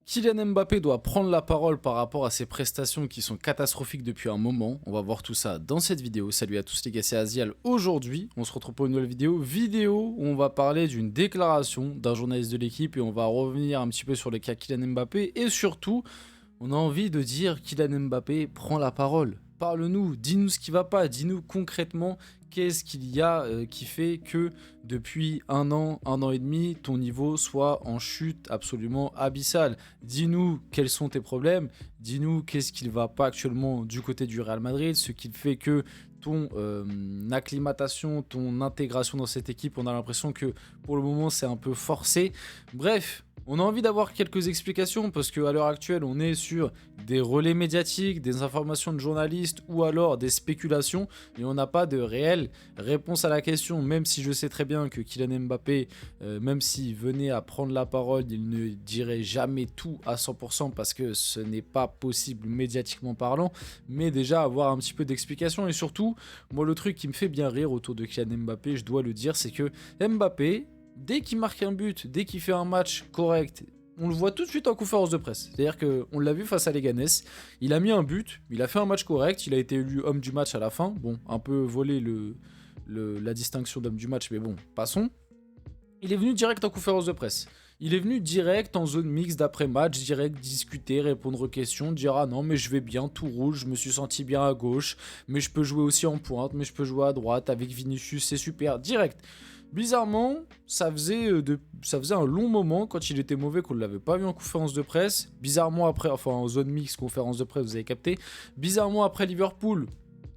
Kylian Mbappé doit prendre la parole par rapport à ses prestations qui sont catastrophiques depuis un moment. On va voir tout ça dans cette vidéo. Salut à tous les gars, c'est Aziel. Aujourd'hui, on se retrouve pour une nouvelle vidéo où on va parler d'une déclaration d'un journaliste de l'équipe et on va revenir un petit peu sur le cas Kylian Mbappé et surtout, on a envie de dire Kylian Mbappé prend la parole. Parle-nous, dis-nous ce qui va pas, dis-nous concrètement qu'est-ce qu'il y a qui fait que depuis un an et demi, ton niveau soit en chute absolument abyssale. Dis-nous quels sont tes problèmes, dis-nous qu'est-ce qui ne va pas actuellement du côté du Real Madrid, ce qui fait que ton acclimatation, ton intégration dans cette équipe, on a l'impression que pour le moment c'est un peu forcé. Bref, on a envie d'avoir quelques explications parce qu'à l'heure actuelle, on est sur des relais médiatiques, des informations de journalistes ou alors des spéculations et on n'a pas de réelle réponse à la question, même si je sais très bien que Kylian Mbappé, même s'il venait à prendre la parole, il ne dirait jamais tout à 100% parce que ce n'est pas possible médiatiquement parlant, mais déjà avoir un petit peu d'explication et surtout, moi le truc qui me fait bien rire autour de Kylian Mbappé, je dois le dire, c'est que Mbappé, dès qu'il marque un but, dès qu'il fait un match correct, on le voit tout de suite en conférence de presse. C'est-à-dire qu'on l'a vu face à Leganés, il a mis un but, il a fait un match correct, il a été élu homme du match à la fin. Bon, un peu volé la distinction d'homme du match, mais bon, passons. Il est venu direct en conférence de presse. Il est venu direct en zone mixte d'après-match, direct discuter, répondre aux questions, dire « Ah non, mais je vais bien, tout roule, je me suis senti bien à gauche, mais je peux jouer aussi en pointe, mais je peux jouer à droite, avec Vinicius, c'est super. » Direct. Bizarrement, ça faisait un long moment quand il était mauvais qu'on ne l'avait pas vu en conférence de presse. Bizarrement après, enfin en zone mixte, conférence de presse, vous avez capté. Bizarrement après Liverpool,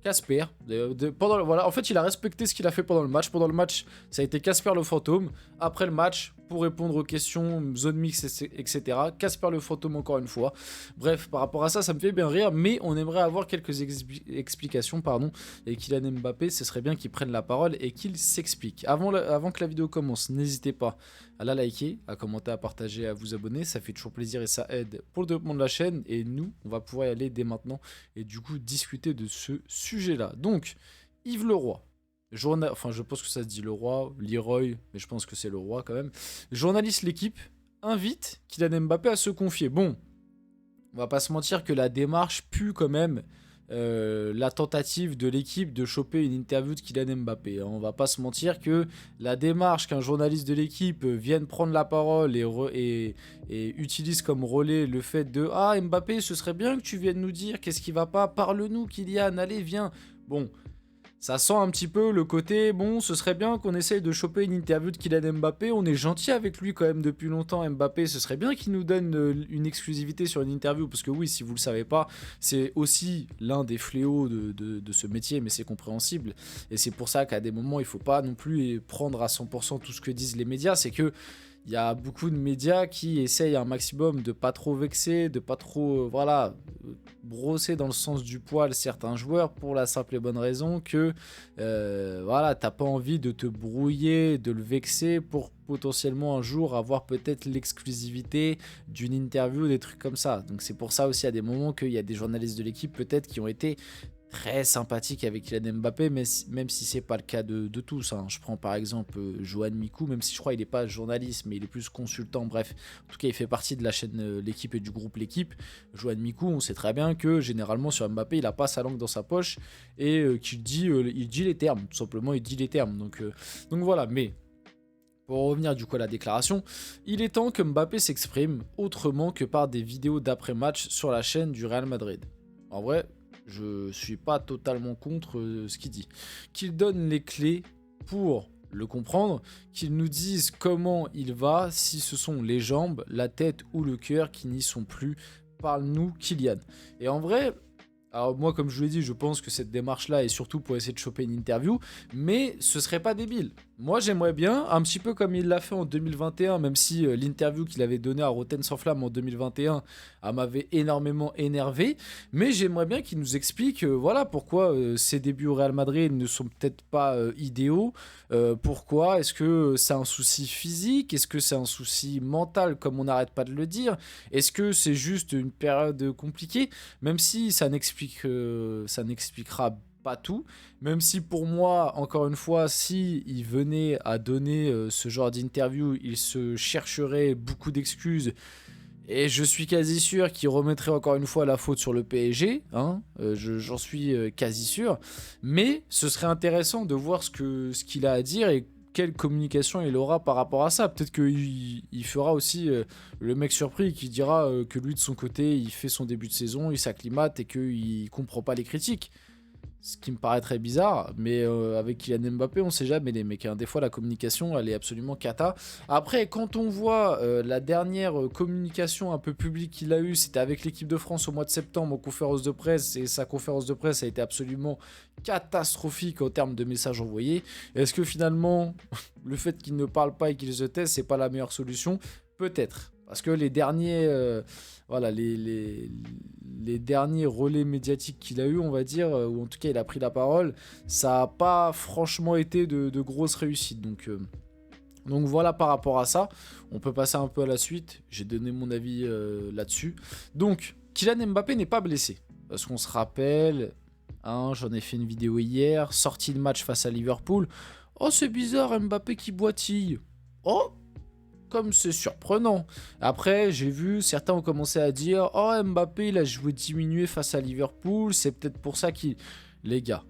Casper. Voilà, en fait, il a respecté ce qu'il a fait pendant le match. Pendant le match, ça a été Casper le fantôme. Après le match, pour répondre aux questions, zone mix, etc. Casper le fantôme encore une fois. Bref, par rapport à ça, ça me fait bien rire, mais on aimerait avoir quelques explications, pardon. Et Kylian Mbappé, ce serait bien qu'il prenne la parole et qu'il s'explique. Avant que la vidéo commence, n'hésitez pas à la liker, à commenter, à partager, à vous abonner. Ça fait toujours plaisir et ça aide pour le développement de la chaîne. Et nous, on va pouvoir y aller dès maintenant et du coup discuter de ce sujet-là. Donc, Yves Leroy. Enfin, je pense que ça se dit Leroy, Leroy, mais je pense que c'est Leroy quand même. Journaliste L'équipe invite Kylian Mbappé à se confier. Bon, on va pas se mentir que la démarche pue quand même la tentative de l'équipe de choper une interview de Kylian Mbappé. On va pas se mentir que la démarche qu'un journaliste de l'équipe vienne prendre la parole et utilise comme relais le fait de « Ah Mbappé, ce serait bien que tu viennes nous dire qu'est-ce qui va pas, parle-nous Kylian, allez viens ». Bon, ça sent un petit peu le côté, bon, ce serait bien qu'on essaye de choper une interview de Kylian Mbappé, on est gentil avec lui quand même depuis longtemps, Mbappé, ce serait bien qu'il nous donne une exclusivité sur une interview, parce que oui, si vous le savez pas, c'est aussi l'un des fléaux de ce métier, mais c'est compréhensible, et c'est pour ça qu'à des moments, il faut pas non plus prendre à 100% tout ce que disent les médias, c'est que il y a beaucoup de médias qui essayent un maximum de pas trop vexer, de pas trop, voilà, brosser dans le sens du poil certains joueurs pour la simple et bonne raison que, voilà, t'as pas envie de te brouiller, de le vexer pour potentiellement un jour avoir peut-être l'exclusivité d'une interview, des trucs comme ça. Donc c'est pour ça aussi à des moments qu'il y a des journalistes de l'équipe peut-être qui ont été très sympathique avec Kylian Mbappé, mais même si c'est pas le cas de tous. Hein. Je prends par exemple Johan Mikou, même si je crois qu'il n'est pas journaliste, mais il est plus consultant. Bref, en tout cas, il fait partie de la chaîne L'équipe et du groupe L'équipe. Johan Mikou, on sait très bien que généralement sur Mbappé, il n'a pas sa langue dans sa poche et qu'il dit, il dit les termes. Tout simplement, il dit les termes. Donc voilà, mais pour revenir du coup à la déclaration, il est temps que Mbappé s'exprime autrement que par des vidéos d'après-match sur la chaîne du Real Madrid. En vrai, je suis pas totalement contre ce qu'il dit. Qu'il donne les clés pour le comprendre, qu'il nous dise comment il va, si ce sont les jambes, la tête ou le cœur qui n'y sont plus. Parle-nous Kylian. Et en vrai, alors moi comme je vous l'ai dit, je pense que cette démarche-là est surtout pour essayer de choper une interview, mais ce serait pas débile. Moi j'aimerais bien, un petit peu comme il l'a fait en 2021, même si l'interview qu'il avait donnée à Rotten sans flamme en 2021 m'avait énormément énervé, mais j'aimerais bien qu'il nous explique voilà pourquoi ses débuts au Real Madrid ne sont peut-être pas idéaux, pourquoi, est-ce que c'est un souci physique, est-ce que c'est un souci mental comme on n'arrête pas de le dire, est-ce que c'est juste une période compliquée, même si ça n'expliquera pas tout, même si pour moi, encore une fois, si il venait à donner ce genre d'interview, il se chercherait beaucoup d'excuses Et je suis quasi sûr qu'il remettrait encore une fois la faute sur le PSG, hein, j'en suis quasi sûr. Mais ce serait intéressant de voir ce qu'il a à dire et quelle communication il aura par rapport à ça. Peut-être qu'il fera aussi le mec surpris qui dira que lui de son côté il fait son début de saison, il s'acclimate et qu'il comprend pas les critiques. Ce qui me paraît très bizarre, mais avec Kylian Mbappé, on sait jamais les mecs, hein. Des fois la communication elle est absolument cata. Après quand on voit la dernière communication un peu publique qu'il a eue, c'était avec l'équipe de France au mois de septembre en conférence de presse, et sa conférence de presse a été absolument catastrophique en termes de messages envoyés. Est-ce que finalement le fait qu'il ne parle pas et qu'il se taise, c'est pas la meilleure solution? Peut-être. Parce que les derniers, voilà, les derniers relais médiatiques qu'il a eu, on va dire, ou en tout cas il a pris la parole, ça n'a pas franchement été de grosses réussites. Donc voilà par rapport à ça. On peut passer un peu à la suite. J'ai donné mon avis là-dessus. Donc, Kylian Mbappé n'est pas blessé. Parce qu'on se rappelle, hein, j'en ai fait une vidéo hier, sortie de match face à Liverpool. Oh, c'est bizarre, Mbappé qui boitille. Oh, comme c'est surprenant. Après, j'ai vu, certains ont commencé à dire « Oh, Mbappé, il a joué diminué face à Liverpool, c'est peut-être pour ça qu'il... » Les gars,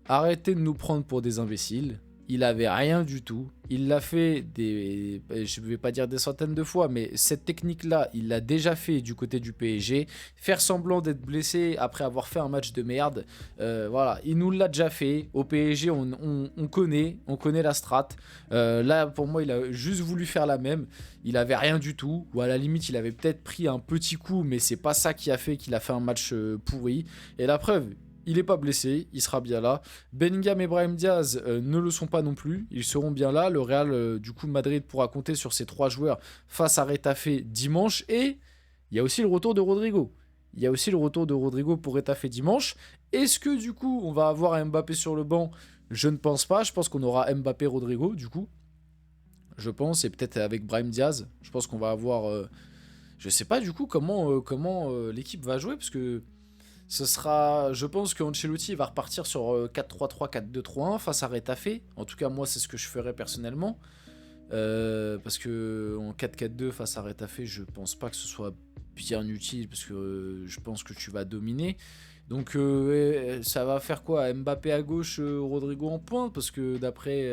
arrêtez de nous prendre pour des imbéciles. Il avait rien du tout. Il l'a fait je ne vais pas dire des centaines de fois, mais cette technique-là, il l'a déjà fait du côté du PSG. Faire semblant d'être blessé après avoir fait un match de merde, voilà, il nous l'a déjà fait. Au PSG, on connaît la strat. Là, pour moi, il a juste voulu faire la même. Il avait rien du tout, ou à la limite, il avait peut-être pris un petit coup, mais c'est pas ça qui a fait qu'il a fait un match pourri. Et la preuve, il n'est pas blessé, il sera bien là. Bellingham et Brahim Diaz ne le sont pas non plus, ils seront bien là. Le Real, du coup, Madrid pourra compter sur ces 3 joueurs face à Retafe dimanche. Et il y a aussi le retour de Rodrigo. Il y a aussi le retour de Rodrigo pour Retafe dimanche. Est-ce que, du coup, on va avoir un Mbappé sur le banc? Je ne pense pas. Je pense qu'on aura Mbappé-Rodrigo, du coup. Je pense, et peut-être avec Brahim Diaz. Je pense qu'on va avoir... je sais pas, du coup, comment l'équipe va jouer, parce que... Ce sera, je pense qu'Ancelotti va repartir sur 4-3-3, 4-2-3-1 face à Retafe. En tout cas, moi, c'est ce que je ferais personnellement. Parce que en 4-4-2 face à Retafe, je pense pas que ce soit bien utile, parce que je pense que tu vas dominer. Donc ça va faire quoi? Mbappé à gauche, Rodrigo en pointe, parce que d'après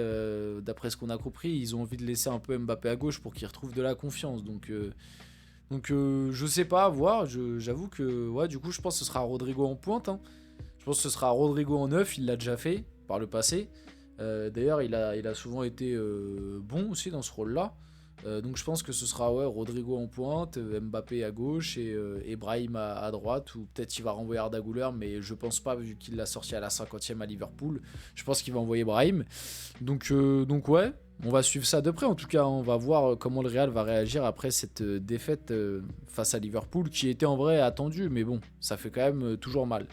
ce qu'on a compris, ils ont envie de laisser un peu Mbappé à gauche pour qu'il retrouve de la confiance. Donc je sais pas, à voir. J'avoue que ouais, du coup je pense que ce sera Rodrigo en pointe, hein. Je pense que ce sera Rodrigo en neuf, il l'a déjà fait par le passé. D'ailleurs il a souvent été bon aussi dans ce rôle-là. Donc je pense que ce sera ouais, Rodrigo en pointe, Mbappé à gauche et Brahim à droite. Ou peut-être il va renvoyer Arda Güler, mais je pense pas vu qu'il l'a sorti à la 50e à Liverpool. Je pense qu'il va envoyer Brahim. Donc ouais, on va suivre ça de près. En tout cas, on va voir comment le Real va réagir après cette défaite face à Liverpool, qui était en vrai attendue, mais bon, ça fait quand même toujours mal.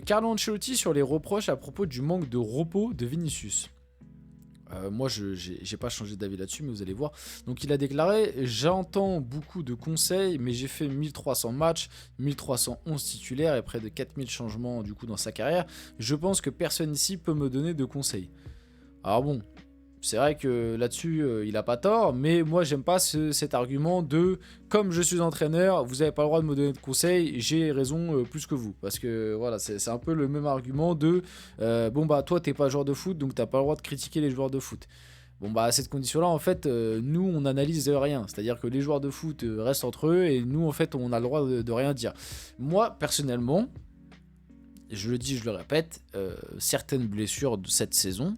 Carlo Ancelotti sur les reproches à propos du manque de repos de Vinicius. Moi, j'ai pas changé d'avis là-dessus, mais vous allez voir. Donc, il a déclaré: j'entends beaucoup de conseils, mais j'ai fait 1300 matchs, 1311 titulaires et près de 4000 changements du coup dans sa carrière. Je pense que personne ici peut me donner de conseils. Alors bon, c'est vrai que là-dessus, il a pas tort, mais moi, j'aime pas cet argument de comme je suis entraîneur, vous avez pas le droit de me donner de conseils, j'ai raison plus que vous. Parce que voilà, c'est un peu le même argument de bon, bah, toi, t'es pas joueur de foot, donc t'as pas le droit de critiquer les joueurs de foot. Bon, bah, à cette condition-là, en fait, nous, on n'analyse rien. C'est-à-dire que les joueurs de foot restent entre eux et nous, en fait, on a le droit de rien dire. Moi, personnellement, je le dis, je le répète, certaines blessures de cette saison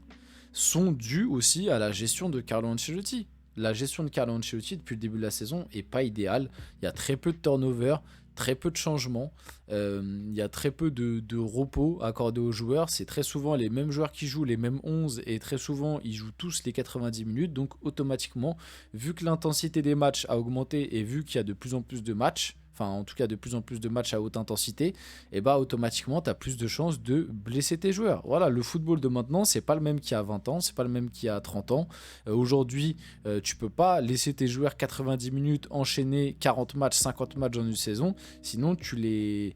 sont dues aussi à la gestion de Carlo Ancelotti. La gestion de Carlo Ancelotti depuis le début de la saison est pas idéale. Il y a très peu de turnover, très peu de changements. Il y a très peu de repos accordés aux joueurs. C'est très souvent les mêmes joueurs qui jouent, les mêmes 11, et très souvent ils jouent tous les 90 minutes. Donc automatiquement, vu que l'intensité des matchs a augmenté et vu qu'il y a de plus en plus de matchs, enfin en tout cas de plus en plus de matchs à haute intensité, et bah automatiquement tu as plus de chances de blesser tes joueurs. Voilà, le football de maintenant, c'est pas le même qu'il y a 20 ans, c'est pas le même qu'il y a 30 ans. Aujourd'hui, tu peux pas laisser tes joueurs 90 minutes enchaîner 40 matchs, 50 matchs dans une saison, sinon tu les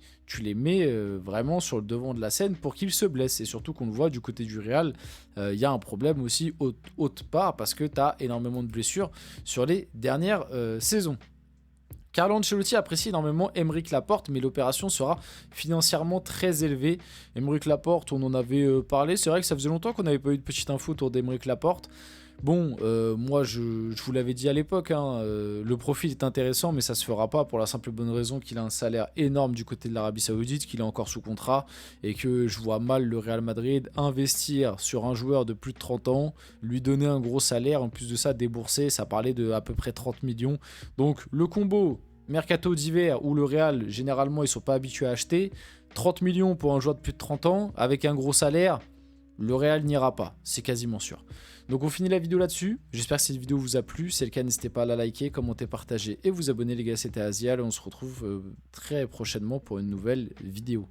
mets vraiment sur le devant de la scène pour qu'ils se blessent. Et surtout qu'on le voit du côté du Real, il y a un problème aussi haute part parce que tu as énormément de blessures sur les dernières saisons. Carlo Ancelotti apprécie énormément Aymeric Laporte, mais l'opération sera financièrement très élevée. Aymeric Laporte, on en avait parlé, c'est vrai que ça faisait longtemps qu'on n'avait pas eu de petite info autour d'Aymeric Laporte. Bon, moi je vous l'avais dit à l'époque, hein, le profil est intéressant, mais ça se fera pas pour la simple et bonne raison qu'il a un salaire énorme du côté de l'Arabie Saoudite, qu'il est encore sous contrat, et que je vois mal le Real Madrid investir sur un joueur de plus de 30 ans, lui donner un gros salaire, en plus de ça débourser, ça parlait de à peu près 30 millions. Donc le combo mercato d'hiver où le Real, généralement ils sont pas habitués à acheter, 30 millions pour un joueur de plus de 30 ans, avec un gros salaire, le Real n'ira pas, c'est quasiment sûr. Donc on finit la vidéo là-dessus, j'espère que cette vidéo vous a plu, si c'est le cas n'hésitez pas à la liker, commenter, partager et vous abonner les gars, c'était Azial et on se retrouve très prochainement pour une nouvelle vidéo.